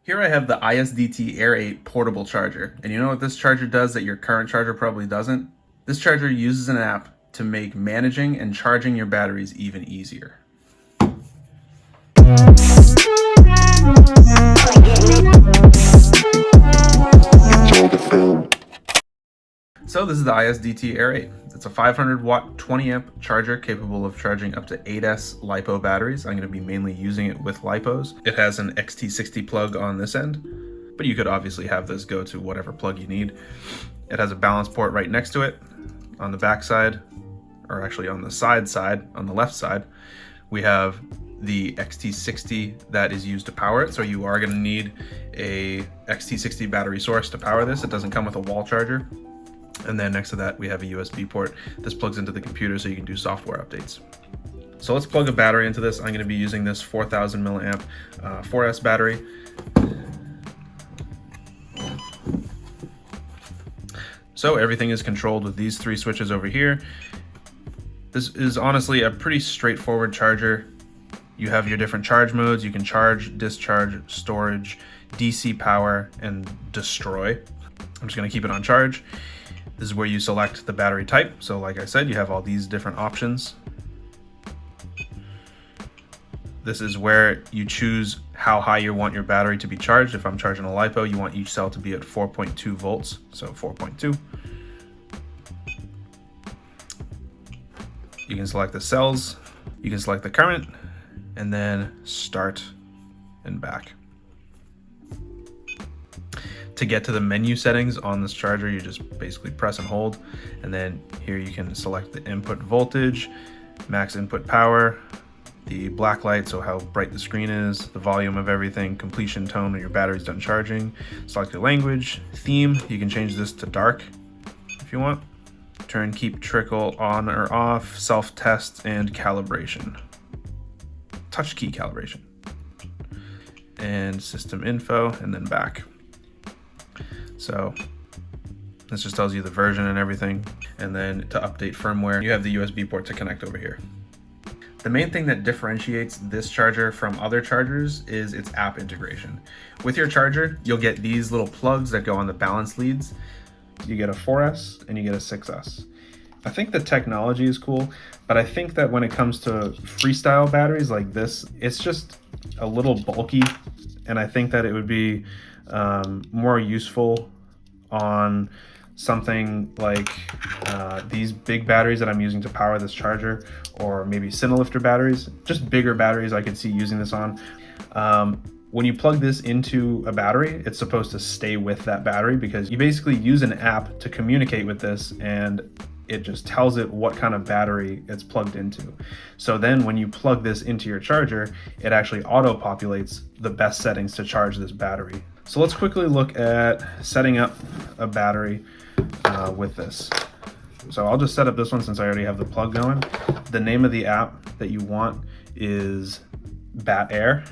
Here I have the iSDT Air8 portable charger, and you know what this charger does that your current charger probably doesn't? This charger uses an app to make managing and charging your batteries even easier. So this is the iSDT Air8. It's a 500 watt 20 amp charger capable of charging up to 8S LiPo batteries. I'm going to be mainly using it with LiPos. It has an XT60 plug on this end, but you could obviously have this go to whatever plug you need. It has a balance port right next to it. On the back side, or actually on the side, on the left side, we have the XT60 that is used to power it. So you are going to need a XT60 battery source to power this. It doesn't come with a wall charger. And then next to that, we have a USB port. This plugs into the computer so you can do software updates. So let's plug a battery into this. I'm going to be using this 4000 milliamp 4S battery. So everything is controlled with these three switches over here. This is honestly a pretty straightforward charger. You have your different charge modes. You can charge, discharge, storage, DC power, and destroy. I'm just going to keep it on charge. This is where you select the battery type. So like I said, you have all these different options. This is where you choose how high you want your battery to be charged. If I'm charging a LiPo, you want each cell to be at 4.2 volts. So 4.2. You can select the cells, you can select the current, and then start and back. To get to the menu settings on this charger, you just basically press and hold, and then here you can select the input voltage, max input power, the black light, so how bright the screen is, the volume of everything, completion tone when your battery's done charging, select your language, theme, you can change this to dark if you want, turn keep trickle on or off, self-test, and calibration, touch key calibration, and system info, and then back. So this just tells you the version and everything. And then to update firmware, you have the USB port to connect over here. The main thing that differentiates this charger from other chargers is its app integration. With your charger, you'll get these little plugs that go on the balance leads. You get a 4S and you get a 6S. I think the technology is cool, but I think that when it comes to freestyle batteries like this, it's just a little bulky. And I think that it would be more useful on something like these big batteries that I'm using to power this charger, or maybe Cinelifter batteries, just bigger batteries I could see using this on. When you plug this into a battery, it's supposed to stay with that battery because you basically use an app to communicate with this, and it just tells it what kind of battery it's plugged into. So then when you plug this into your charger, it actually auto-populates the best settings to charge this battery. So let's quickly look at setting up a battery with this. So I'll just set up this one since I already have the plug going. The name of the app that you want is Bat Air.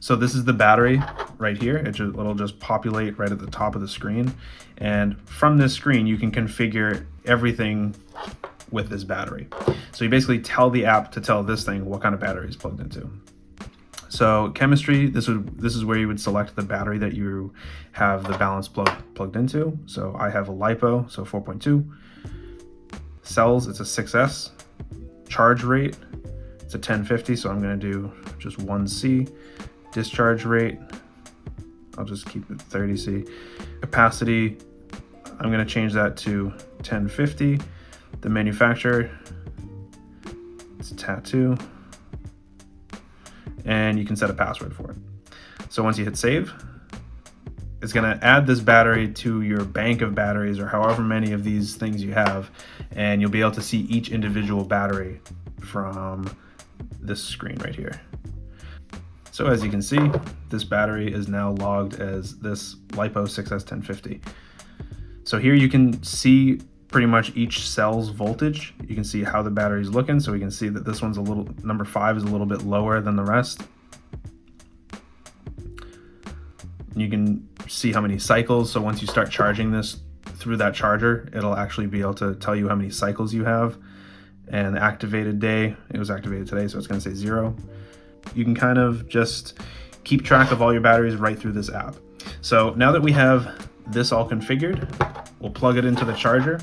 So this is the battery right here. It'll just populate right at the top of the screen. And from this screen, you can configure everything with this battery. So you basically tell the app to tell this thing what kind of battery is plugged into. So chemistry, this is where you would select the battery that you have the balance plug plugged into. So I have a LiPo, so 4.2. Cells, it's a 6S. Charge rate, it's a 1050, so I'm gonna do just 1C. Discharge rate, I'll just keep it 30C. Capacity, I'm gonna change that to 1050. The manufacturer, it's a Tattoo. And you can set a password for it. So once you hit save, it's gonna add this battery to your bank of batteries or however many of these things you have, and you'll be able to see each individual battery from this screen right here. So as you can see, this battery is now logged as this LiPo 6S 1050. So here you can see pretty much each cell's voltage. You can see how the battery's looking. So we can see that this one's number 5 is a little bit lower than the rest. You can see how many cycles. So once you start charging this through that charger, it'll actually be able to tell you how many cycles you have. And the activated day, it was activated today, so it's gonna say 0. you can kind of just keep track of all your batteries right through this app. So now that we have this all configured, we'll plug it into the charger,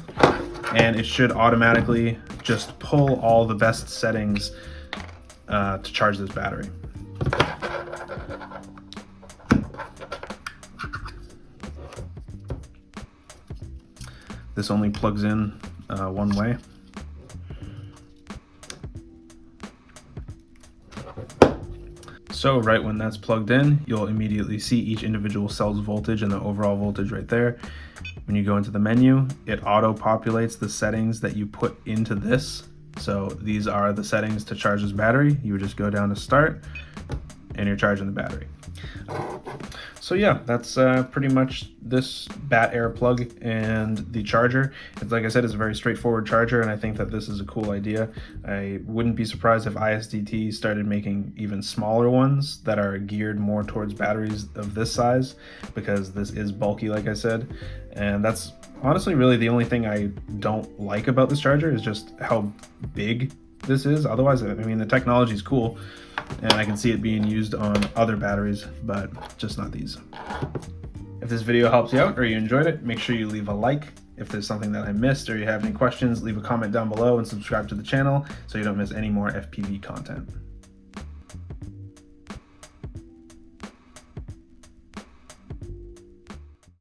and it should automatically just pull all the best settings to charge this battery. This only plugs in one way. So right when that's plugged in, you'll immediately see each individual cell's voltage and the overall voltage right there. When you go into the menu, it auto-populates the settings that you put into this. So these are the settings to charge this battery. You would just go down to start and you're charging the battery. So yeah, that's pretty much this Bat Air plug and the charger. It's, like I said, it's a very straightforward charger, and I think that this is a cool idea. I wouldn't be surprised if iSDT started making even smaller ones that are geared more towards batteries of this size, because this is bulky, like I said. And that's honestly really the only thing I don't like about this charger, is just how big this is. Otherwise, I mean, the technology is cool, and I can see it being used on other batteries, but just not these. If this video helps you out or you enjoyed it, make sure you leave a like. If there's something that I missed or you have any questions, leave a comment down below and subscribe to the channel so you don't miss any more FPV content.